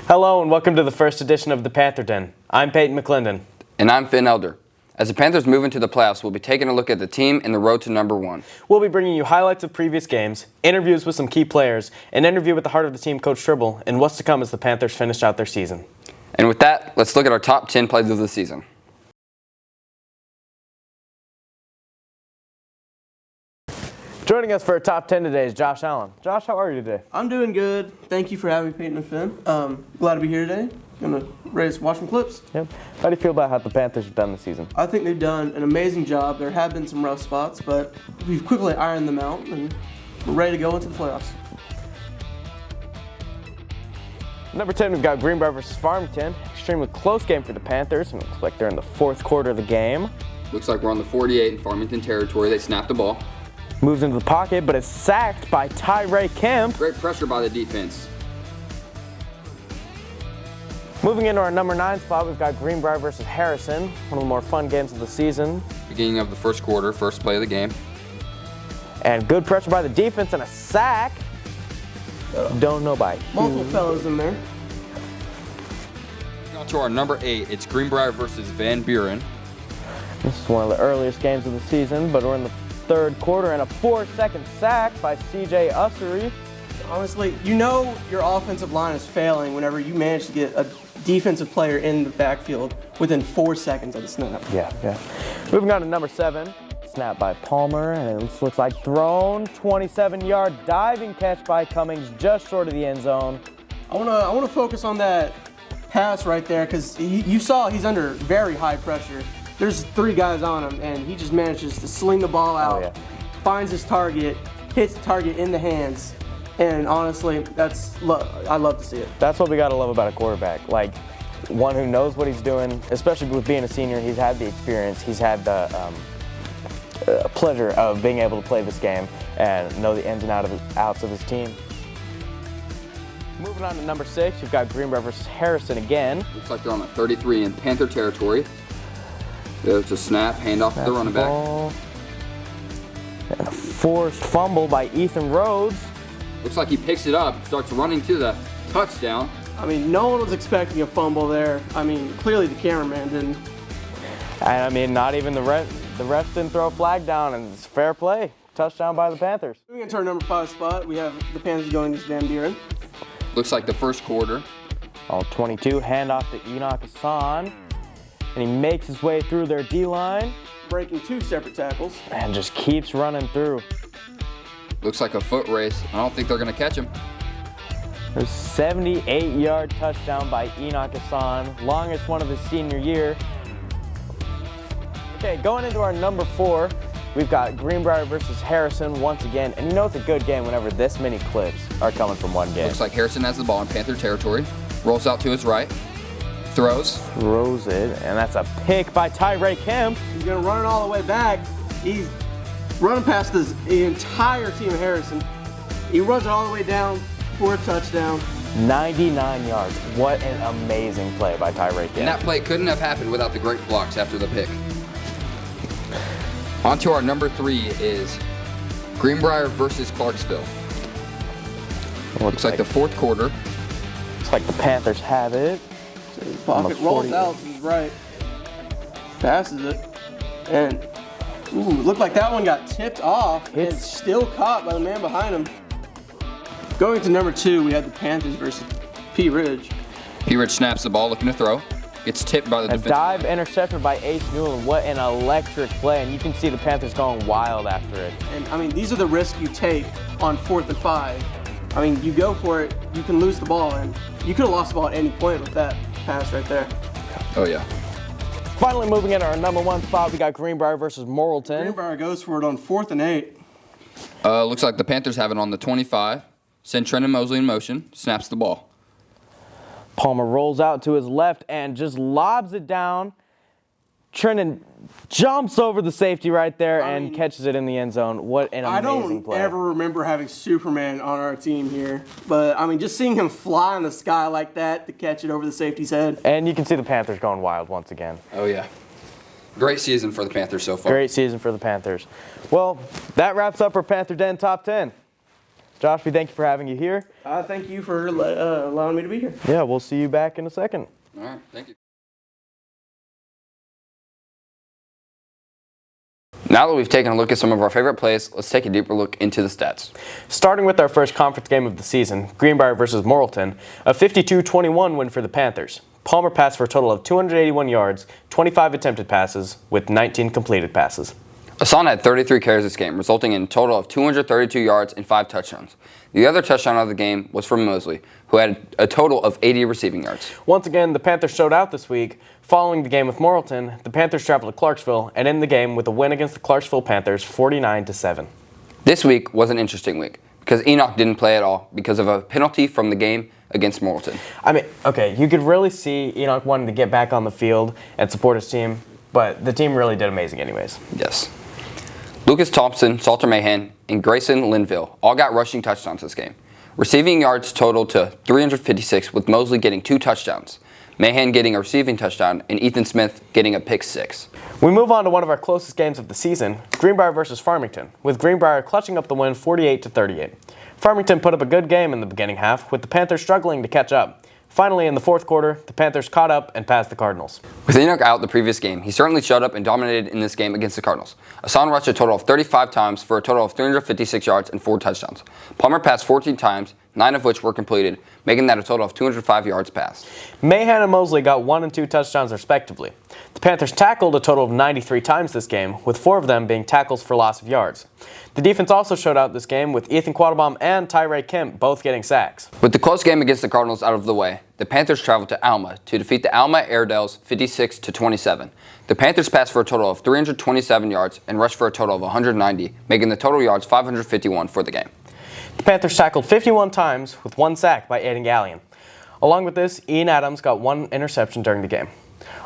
Hello and welcome to the first edition of the Panther Den. I'm Peyton McLendon. And I'm Phen. As the Panthers move into the playoffs, we'll be taking a look at the team and the road to #1. We'll be bringing you highlights of previous games, interviews with some key players, an interview with the heart of the team, Coach Tribble, and what's to come as the Panthers finish out their season. And with that, let's look at our top 10 plays of the season. Joining us for a top 10 today is Josh Allen. Josh, how are you today? I'm doing good. Thank you for having me, Peyton and Phen. Glad to be here today. Gonna watch some clips. Yep. How do you feel about how the Panthers have done this season? I think they've done an amazing job. There have been some rough spots, but we've quickly ironed them out, and we're ready to go into the playoffs. Number 10, we've got Greenbrier versus Farmington. Extremely close game for the Panthers, and it looks like they're in the fourth quarter of the game. Looks like we're on the 48 in Farmington territory. They snapped the ball. Moves into the pocket, but is sacked by Tyree Kemp. Great pressure by the defense. Moving into our number 9 spot, we've got Greenbrier versus Harrison, one of the more fun games of the season. Beginning of the first quarter, first play of the game. And good pressure by the defense and a sack. Don't know by who. Multiple fellows in there. Now to our number 8, it's Greenbrier versus Van Buren. This is one of the earliest games of the season, but we're in the third quarter and a 4-second sack by C.J. Ussery. Honestly, you know your offensive line is failing whenever you manage to get a defensive player in the backfield within 4 seconds of the snap. Yeah. Moving on to number 7. Snap by Palmer, and it looks like thrown. 27-yard diving catch by Cummings, just short of the end zone. I wanna focus on that pass right there because you saw he's under very high pressure. There's 3 guys on him, and he just manages to sling the ball out, finds his target, hits the target in the hands, and honestly, I love to see it. That's what we gotta love about a quarterback, like one who knows what he's doing, especially with being a senior. He's had the experience, he's had the pleasure of being able to play this game and know the ins and outs of his team. Moving on to number 6, you've got Greenbrier versus Harrison again. Looks like they're on the 33 in Panther territory. There's a snap, handoff to the running back. And a forced fumble by Ethan Rhodes. Looks like he picks it up, starts running to the touchdown. I mean, no one was expecting a fumble there. I mean, clearly the cameraman didn't. And I mean, not even the refs didn't throw a flag down, and it's fair play. Touchdown by the Panthers. Moving into our number 5 spot, we have the Panthers going against Van Buren. Looks like the first quarter. All 22, handoff to Enoch Hassan. And he makes his way through their D-line. Breaking 2 separate tackles. And just keeps running through. Looks like a foot race. I don't think they're going to catch him. There's a 78-yard touchdown by Enoch Hassan, longest one of his senior year. Okay, going into our number 4, we've got Greenbrier versus Harrison once again. And you know it's a good game whenever this many clips are coming from one game. Looks like Harrison has the ball in Panther territory. Rolls out to his right. Throws it, and that's a pick by Tyree Kemp. He's going to run it all the way back. He's running past the entire team of Harrison. He runs it all the way down for a touchdown. 99 yards. What an amazing play by Tyree Kemp. And that play couldn't have happened without the great blocks after the pick. On to our number 3 is Greenbrier versus Clarksville. Looks like the fourth quarter. Looks like the Panthers have it. Pocket rolls out to his right, passes it, and looked like that one got tipped off. It's still caught by the man behind him. Going to number 2, we had the Panthers versus P. Ridge. P. Ridge snaps the ball, looking to throw. Gets tipped by the defense. A dive intercepted by Ace Newland. What an electric play, and you can see the Panthers going wild after it. And I mean, these are the risks you take on 4th and 5. I mean, you go for it, you can lose the ball, and you could have lost the ball at any point with that pass right there. Oh, yeah. Finally, moving into our number 1 spot, we got Greenbrier versus Morrilton. Greenbrier goes for it on 4th and 8. Looks like the Panthers have it on the 25. Send Trenton Mosley in motion, snaps the ball. Palmer rolls out to his left and just lobs it down. Trenton jumps over the safety right there and catches it in the end zone. What an amazing play. I don't ever remember having Superman on our team here. But, I mean, just seeing him fly in the sky like that to catch it over the safety's head. And you can see the Panthers going wild once again. Oh, yeah. Great season for the Panthers so far. Great season for the Panthers. Well, that wraps up our Panther Den Top 10. Josh, we thank you for having you here. Thank you for allowing me to be here. Yeah, we'll see you back in a second. All right, thank you. Now that we've taken a look at some of our favorite plays, let's take a deeper look into the stats. Starting with our first conference game of the season, Greenbrier versus Morrilton, a 52-21 win for the Panthers. Palmer passed for a total of 281 yards, 25 attempted passes, with 19 completed passes. Hassan had 33 carries this game, resulting in a total of 232 yards and 5 touchdowns. The other touchdown of the game was from Mosley, who had a total of 80 receiving yards. Once again, the Panthers showed out this week. Following the game with Morrilton, the Panthers traveled to Clarksville and ended the game with a win against the Clarksville Panthers 49-7. This week was an interesting week because Enoch didn't play at all because of a penalty from the game against Morrilton. I mean, okay, you could really see Enoch wanting to get back on the field and support his team, but the team really did amazing anyways. Yes. Lucas Thompson, Salter Mahan, and Grayson Linville all got rushing touchdowns this game. Receiving yards totaled to 356, with Mosley getting 2 touchdowns, Mahan getting a receiving touchdown, and Ethan Smith getting a pick 6. We move on to one of our closest games of the season, Greenbrier versus Farmington, with Greenbrier clutching up the win 48-38. Farmington put up a good game in the beginning half, with the Panthers struggling to catch up. Finally, in the fourth quarter, the Panthers caught up and passed the Cardinals. With Enoch out the previous game, he certainly showed up and dominated in this game against the Cardinals. Hassan rushed a total of 35 times for a total of 356 yards and 4 touchdowns. Palmer passed 14 times, 9 of which were completed, making that a total of 205 yards passed. Mahan and Mosley got 1 and 2 touchdowns respectively. The Panthers tackled a total of 93 times this game, with 4 of them being tackles for loss of yards. The defense also showed out this game, with Ethan Quattlebaum and Tyree Kemp both getting sacks. With the close game against the Cardinals out of the way, the Panthers traveled to Alma to defeat the Alma Airedales 56-27. The Panthers passed for a total of 327 yards and rushed for a total of 190, making the total yards 551 for the game. The Panthers tackled 51 times with 1 sack by Aiden Gallion. Along with this, Ian Adams got 1 interception during the game.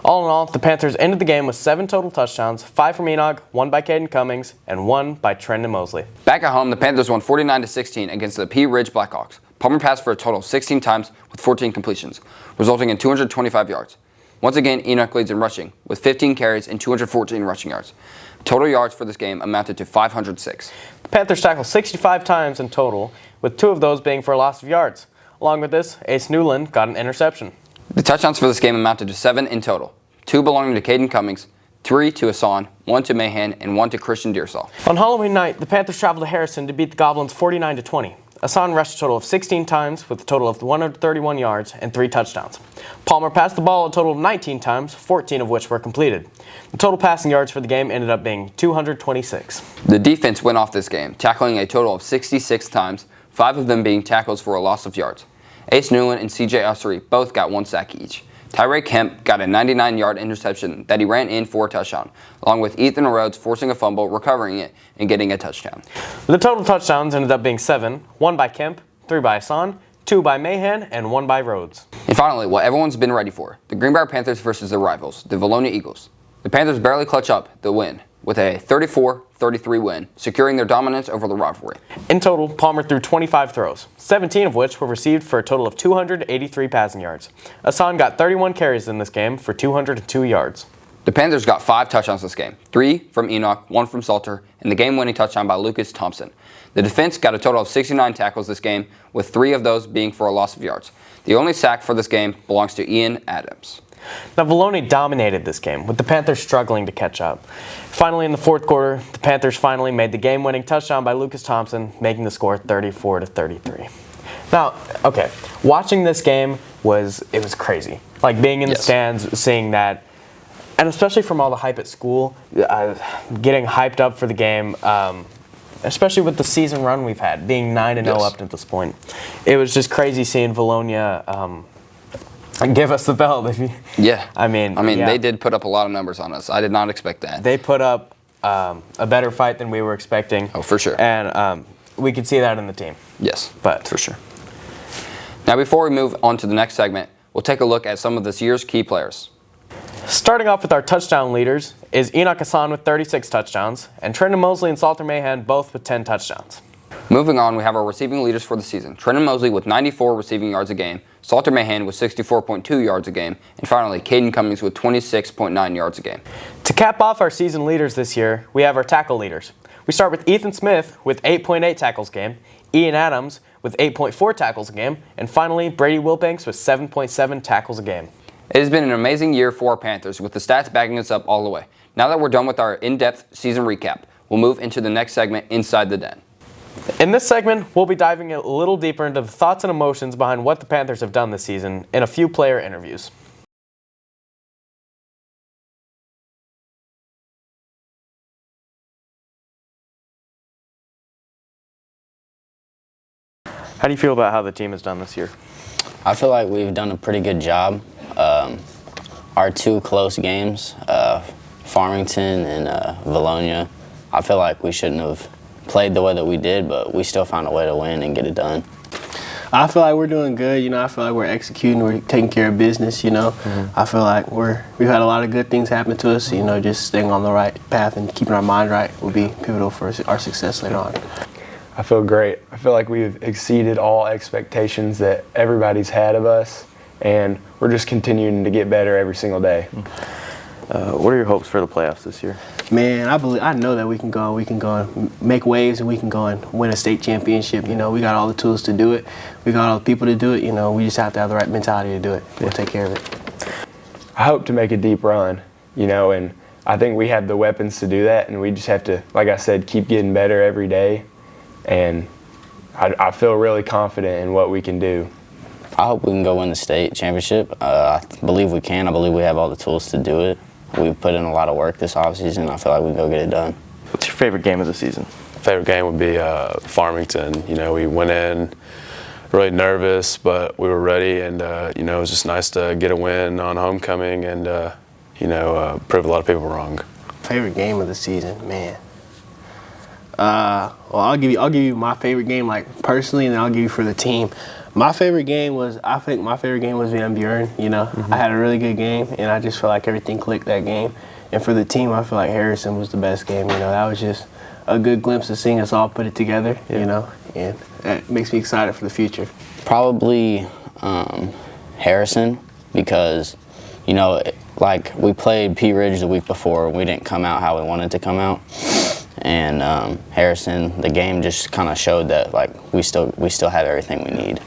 All in all, the Panthers ended the game with 7 total touchdowns, 5 from Enoch, 1 by Caden Cummings, and 1 by Trendon Mosley. Back at home, the Panthers won 49-16 against the Pea Ridge Blackhawks. Palmer passed for a total of 16 times with 14 completions, resulting in 225 yards. Once again, Enoch leads in rushing, with 15 carries and 214 rushing yards. Total yards for this game amounted to 506. The Panthers tackled 65 times in total, with 2 of those being for a loss of yards. Along with this, Ace Newland got an interception. The touchdowns for this game amounted to 7 in total, 2 belonging to Caden Cummings, 3 to Hassan, 1 to Mahan, and 1 to Christian Deersall. On Halloween night, the Panthers traveled to Harrison to beat the Goblins 49-20. Hassan rushed a total of 16 times with a total of 131 yards and 3 touchdowns. Palmer passed the ball a total of 19 times, 14 of which were completed. The total passing yards for the game ended up being 226. The defense went off this game, tackling a total of 66 times, 5 of them being tackles for a loss of yards. Ace Newland and CJ Ussery both got 1 sack each. Tyree Kemp got a 99-yard interception that he ran in for a touchdown, along with Ethan Rhodes forcing a fumble, recovering it, and getting a touchdown. The total touchdowns ended up being 7, 1 by Kemp, 3 by Hassan, 2 by Mahan, and 1 by Rhodes. And finally, what everyone's been ready for, the Greenbrier Panthers versus their rivals, the Vilonia Eagles. The Panthers barely clutch up the win with a 34-33 win, securing their dominance over the rivalry. In total, Palmer threw 25 throws, 17 of which were received for a total of 283 passing yards. Hassan got 31 carries in this game for 202 yards. The Panthers got 5 touchdowns this game, 3 from Enoch, 1 from Salter, and the game-winning touchdown by Lucas Thompson. The defense got a total of 69 tackles this game, with 3 of those being for a loss of yards. The only sack for this game belongs to Ian Adams. Now, Vilonia dominated this game, with the Panthers struggling to catch up. Finally, in the fourth quarter, the Panthers finally made the game-winning touchdown by Lucas Thompson, making the score 34-33. Now, okay, watching this game was crazy. Like, being in the stands, seeing that, and especially from all the hype at school, getting hyped up for the game, especially with the season run we've had, being 9-0 up to this point. It was just crazy seeing Vilonia give us the belt. I mean, they did put up a lot of numbers on us. I did not expect that. They put up a better fight than we were expecting. Oh, for sure. And we could see that in the team. Yes, but for sure. Now, before we move on to the next segment, we'll take a look at some of this year's key players. Starting off with our touchdown leaders is Enoch Hassan with 36 touchdowns, and Trendon Mosley and Salter Mahan both with 10 touchdowns. Moving on, we have our receiving leaders for the season. Trendon Mosley with 94 receiving yards a game, Salter Mahan with 64.2 yards a game, and finally, Caden Cummings with 26.9 yards a game. To cap off our season leaders this year, we have our tackle leaders. We start with Ethan Smith with 8.8 tackles a game, Ian Adams with 8.4 tackles a game, and finally Brady Wilbanks with 7.7 tackles a game. It has been an amazing year for our Panthers, with the stats backing us up all the way. Now that we're done with our in-depth season recap, we'll move into the next segment, Inside the Den. In this segment, we'll be diving a little deeper into the thoughts and emotions behind what the Panthers have done this season in a few player interviews. How do you feel about how the team has done this year? I feel like we've done a pretty good job. Our two close games, Farmington and Valonia, I feel like we shouldn't have played the way that we did, but we still found a way to win and get it done. I feel like we're doing good. I feel like we're executing. We're taking care of business. I feel like we've had a lot of good things happen to us. Just staying on the right path and keeping our mind right will be pivotal for our success later on. I feel great. I feel like we've exceeded all expectations that everybody's had of us, and we're just continuing to get better every single day. What are your hopes for the playoffs this year? Man, I know that we can go and make waves, and we can go and win a state championship. We got all the tools to do it. We got all the people to do it. We just have to have the right mentality to do it. We'll take care of it. I hope to make a deep run, and I think we have the weapons to do that, and we just have to, like I said, keep getting better every day. And I feel really confident in what we can do. I hope we can go win the state championship. I believe we can. I believe we have all the tools to do it. We've put in a lot of work this offseason. I feel like we can go get it done. What's your favorite game of the season? Favorite game would be Farmington. We went in really nervous, but we were ready, and it was just nice to get a win on homecoming and prove a lot of people wrong. Favorite game of the season, man. Well, I'll give you my favorite game, like personally, and then I'll give you for the team. My favorite game was Van Buren. I had a really good game, and I just feel like everything clicked that game. And for the team, I feel like Harrison was the best game. That was just a good glimpse of seeing us all put it together. And that makes me excited for the future. Probably Harrison, because like we played Pea Ridge the week before, we didn't come out how we wanted to come out. And Harrison, the game just kind of showed that we still have everything we need.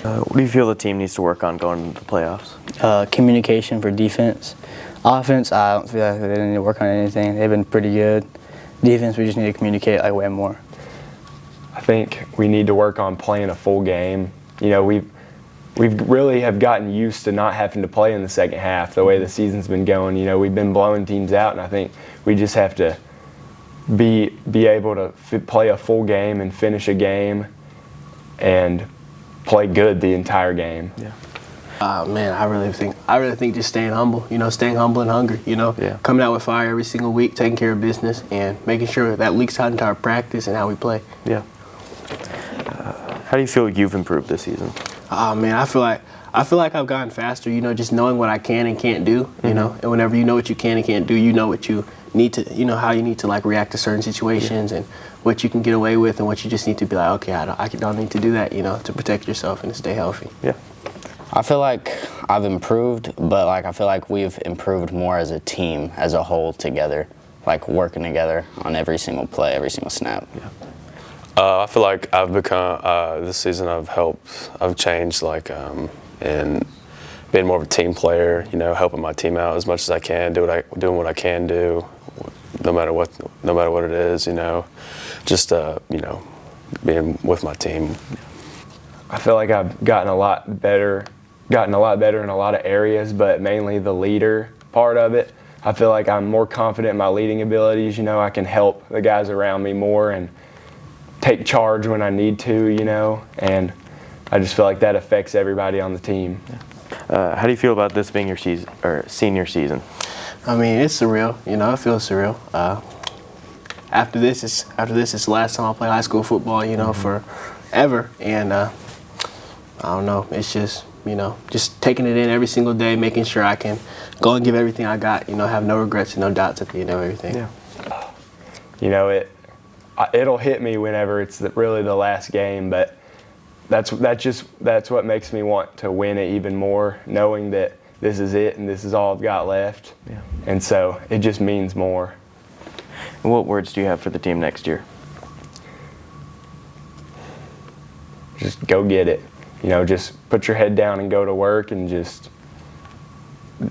What do you feel the team needs to work on going into the playoffs? Communication for defense. Offense, I don't feel like they need to work on anything. They've been pretty good. Defense, we just need to communicate way more. I think we need to work on playing a full game. We've really have gotten used to not having to play in the second half the way the season's been going. We've been blowing teams out, and I think we just have to be able to play a full game and finish a game and play good the entire game. Yeah. Man, I really think just staying humble, staying humble and hungry, coming out with fire every single week, taking care of business, and making sure that leaks out into our practice and how we play. Yeah. How do you feel you've improved this season? Man, I feel like I've gotten faster, just knowing what I can and can't do, and whenever you know what you can and can't do, you know what you need to, how you need to react to certain situations and what you can get away with and what you just need to be like, okay, I don't need to do that, to protect yourself and to stay healthy. Yeah. I feel like I've improved, but I feel like we've improved more as a team, as a whole together, working together on every single play, every single snap. Yeah. I feel like I've become, this season I've changed in being more of a team player, helping my team out as much as I can, doing what I can do, no matter what it is, just being with my team. I feel like I've gotten a lot better in a lot of areas, but mainly the leader part of it. I feel like I'm more confident in my leading abilities. I can help the guys around me more and take charge when I need to, and I just feel like that affects everybody on the team. How do you feel about this being your season or senior season? I mean, it's surreal. It feels surreal. After this, it's the last time I'll play high school football. Forever. And I don't know. It's just just taking it in every single day, making sure I can go and give everything I got. Have no regrets and no doubts at the end of everything. Yeah. It'll hit me whenever it's really the last game, but that's what makes me want to win it even more, knowing that this is it and this is all I've got left. Yeah. And so it just means more. And what words do you have for the team next year? Just go get it. You know, just put your head down and go to work, and just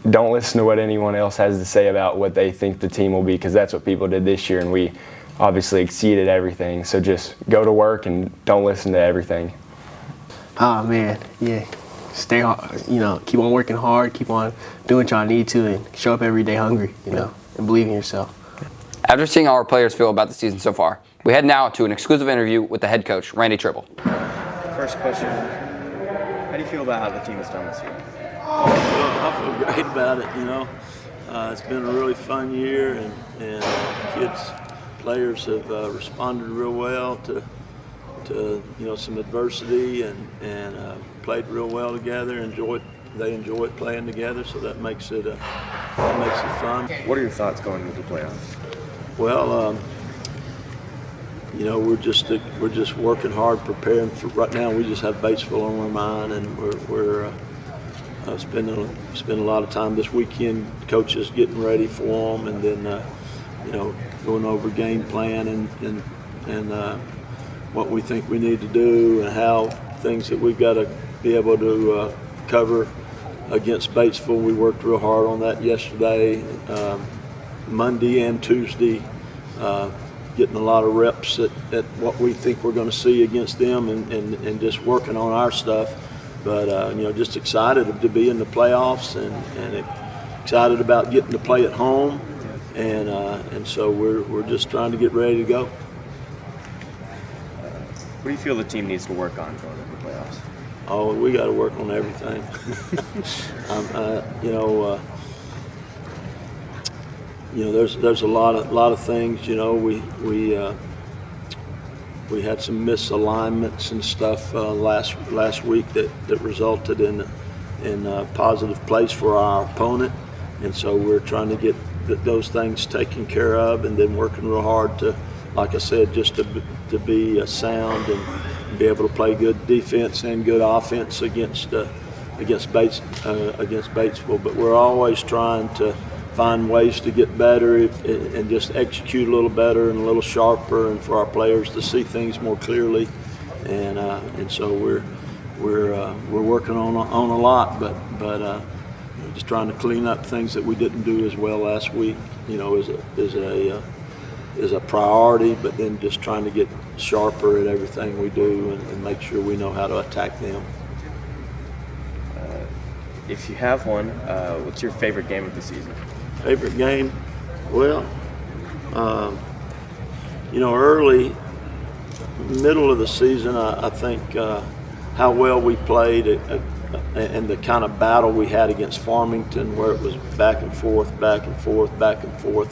don't listen to what anyone else has to say about what they think the team will be, because that's what people did this year, and we obviously exceeded everything. So just go to work and don't listen to everything. Oh man, yeah. Stay hard, you know, keep on working hard, keep on doing what y'all need to, and show up every day hungry, you know, and believe in yourself. After seeing how our players feel about the season so far, we head now to an exclusive interview with the head coach, Randy Tribble. First question, how do you feel about how the team has done this year? I feel great about it, you know. It's been a really fun year, and players have responded real well to you know, some adversity, and played real well together. They enjoy playing together, so that makes it fun. What are your thoughts going into the playoffs? Well, you know, we're just working hard, preparing for. Right now, we just have Batesville on our mind, and we're spending a lot of time this weekend, coaches getting ready for them, and then you know, going over game plan and what we think we need to do, and how things that we've got to be able to cover against Batesville. We worked real hard on that yesterday, Monday and Tuesday, getting a lot of reps at what we think we're going to see against them, and just working on our stuff. But you know, just excited to be in the playoffs, and excited about getting to play at home, and so we're just trying to get ready to go. What do you feel the team needs to work on going into the playoffs? Oh, we got to work on everything. You know, there's a lot of things. You know, we had some misalignments and stuff last week that resulted in positive plays for our opponent, and so we're trying to get those things taken care of, and then working real hard to, like I said, just to be sound and be able to play good defense and good offense against Batesville. But we're always trying to find ways to get better and just execute a little better and a little sharper, and for our players to see things more clearly. And so we're working on a lot, but just trying to clean up things that we didn't do as well last week. You know, is a priority, but then just trying to get sharper at everything we do and make sure we know how to attack them. If you have one, what's your favorite game of the season? Favorite game? Well, you know, middle of the season, I think how well we played and the kind of battle we had against Farmington, where it was back and forth,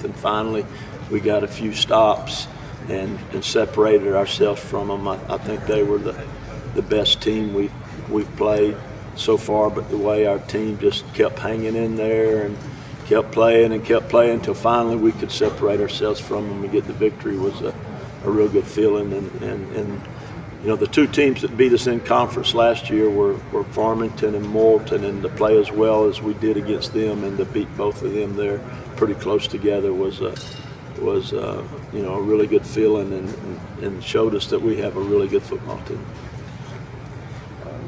and finally we got a few stops and separated ourselves from them. I think they were the best team we've played so far, but the way our team just kept hanging in there and kept playing until finally we could separate ourselves from them and get the victory was a real good feeling. And you know, the two teams that beat us in conference last year were Farmington and Moulton, and to play as well as we did against them and to beat both of them there pretty close together was you know, a really good feeling, and showed us that we have a really good football team.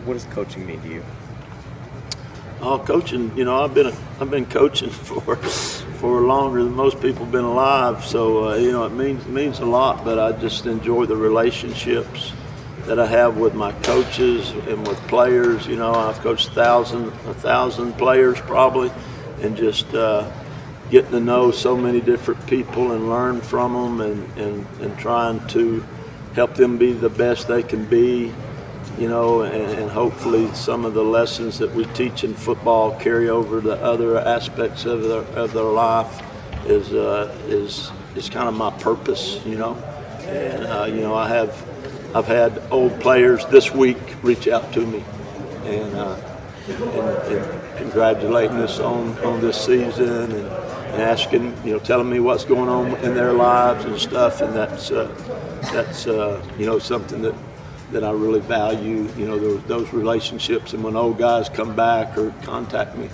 What does coaching mean to you? Oh, coaching, you know, I've been coaching for longer than most people have been alive, so you know, it means a lot. But I just enjoy the relationships that I have with my coaches and with players. You know, I've coached 1,000 players probably, and just getting to know so many different people and learn from them, and trying to help them be the best they can be. You know, and hopefully some of the lessons that we teach in football carry over to other aspects of their life is kind of my purpose. You know, and you know, I've had old players this week reach out to me and congratulating us on this season and asking, you know, telling me what's going on in their lives and stuff, and that's you know, something that I really value, you know, those relationships. And when old guys come back or contact me,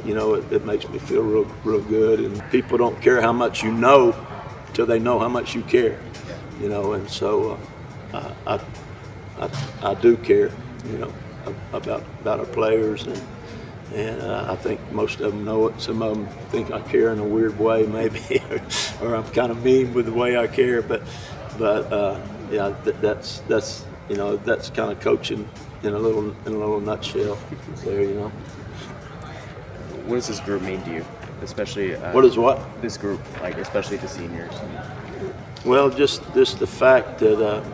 you know, it makes me feel real good. And people don't care how much you know, till they know how much you care, you know. And so I do care, you know, about our players, and I think most of them know it. Some of them think I care in a weird way, maybe, or I'm kind of mean with the way I care. But yeah, that's you know, that's kind of coaching in a little nutshell there, you know. What does this group mean to you, especially? What is what? This group, like especially the seniors. Well, just the fact that.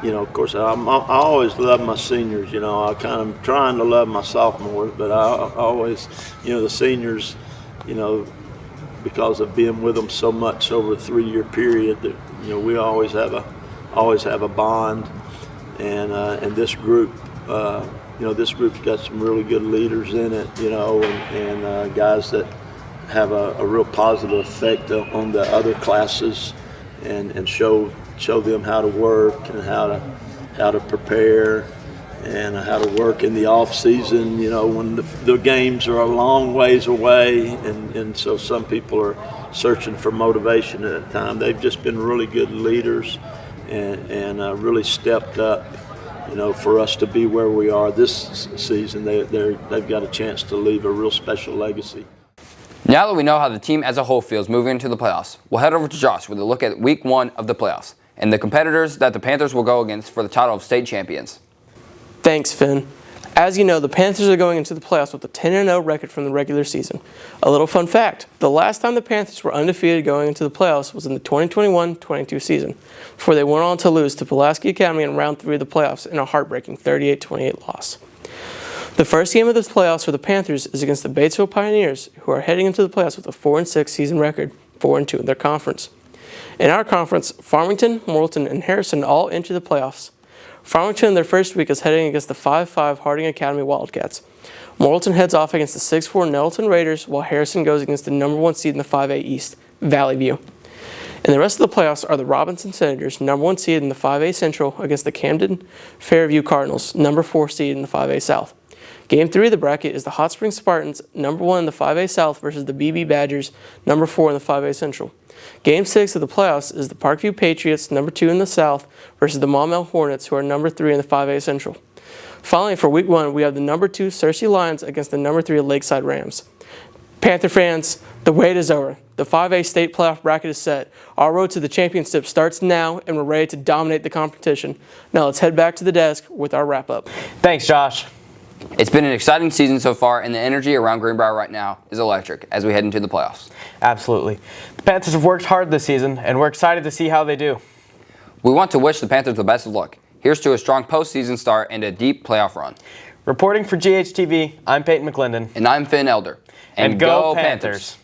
You know, of course, I always love my seniors. You know, I kind of trying to love my sophomores, but I always, you know, the seniors, you know, because of being with them so much over a 3-year period, that, you know, we always have a bond, and this group, you know, this group's got some really good leaders in it, you know, and guys that have a real positive effect on the other classes, and show them how to work and how to prepare and how to work in the off season, you know, when the games are a long ways away, and so some people are searching for motivation at that time. They've just been really good leaders and really stepped up, you know, for us to be where we are this season. They've got a chance to leave a real special legacy. Now that we know how the team as a whole feels moving into the playoffs, we'll head over to Josh with a look at week 1 of the playoffs and the competitors that the Panthers will go against for the title of state champions. Thanks, Phen. As you know, the Panthers are going into the playoffs with a 10-0 record from the regular season. A little fun fact, the last time the Panthers were undefeated going into the playoffs was in the 2021-22 season, before they went on to lose to Pulaski Academy in round 3 of the playoffs in a heartbreaking 38-28 loss. The first game of the playoffs for the Panthers is against the Batesville Pioneers, who are heading into the playoffs with a 4-6 season record, 4-2 in their conference. In our conference, Farmington, Morrilton, and Harrison all enter the playoffs. Farmington in their first week is heading against the 5-5 Harding Academy Wildcats. Morrilton heads off against the 6-4 Nettleton Raiders, while Harrison goes against the number 1 seed in the 5A East, Valley View. And the rest of the playoffs are the Robinson Senators, number 1 seed in the 5A Central, against the Camden Fairview Cardinals, number 4 seed in the 5A South. Game 3 of the bracket is the Hot Springs Spartans, number 1 in the 5A South, versus the BB Badgers, number 4 in the 5A Central. Game 6 of the playoffs is the Parkview Patriots, number 2 in the South, versus the Maumelle Hornets, who are number 3 in the 5A Central. Finally, for week 1, we have the number 2 Searcy Lions against the number 3 Lakeside Rams. Panther fans, the wait is over. The 5A state playoff bracket is set. Our road to the championship starts now, and we're ready to dominate the competition. Now let's head back to the desk with our wrap-up. Thanks, Josh. It's been an exciting season so far, and the energy around Greenbrier right now is electric as we head into the playoffs. Absolutely. The Panthers have worked hard this season, and we're excited to see how they do. We want to wish the Panthers the best of luck. Here's to a strong postseason start and a deep playoff run. Reporting for GHTV, I'm Peyton McLendon. And I'm Phen Elder. And go Panthers!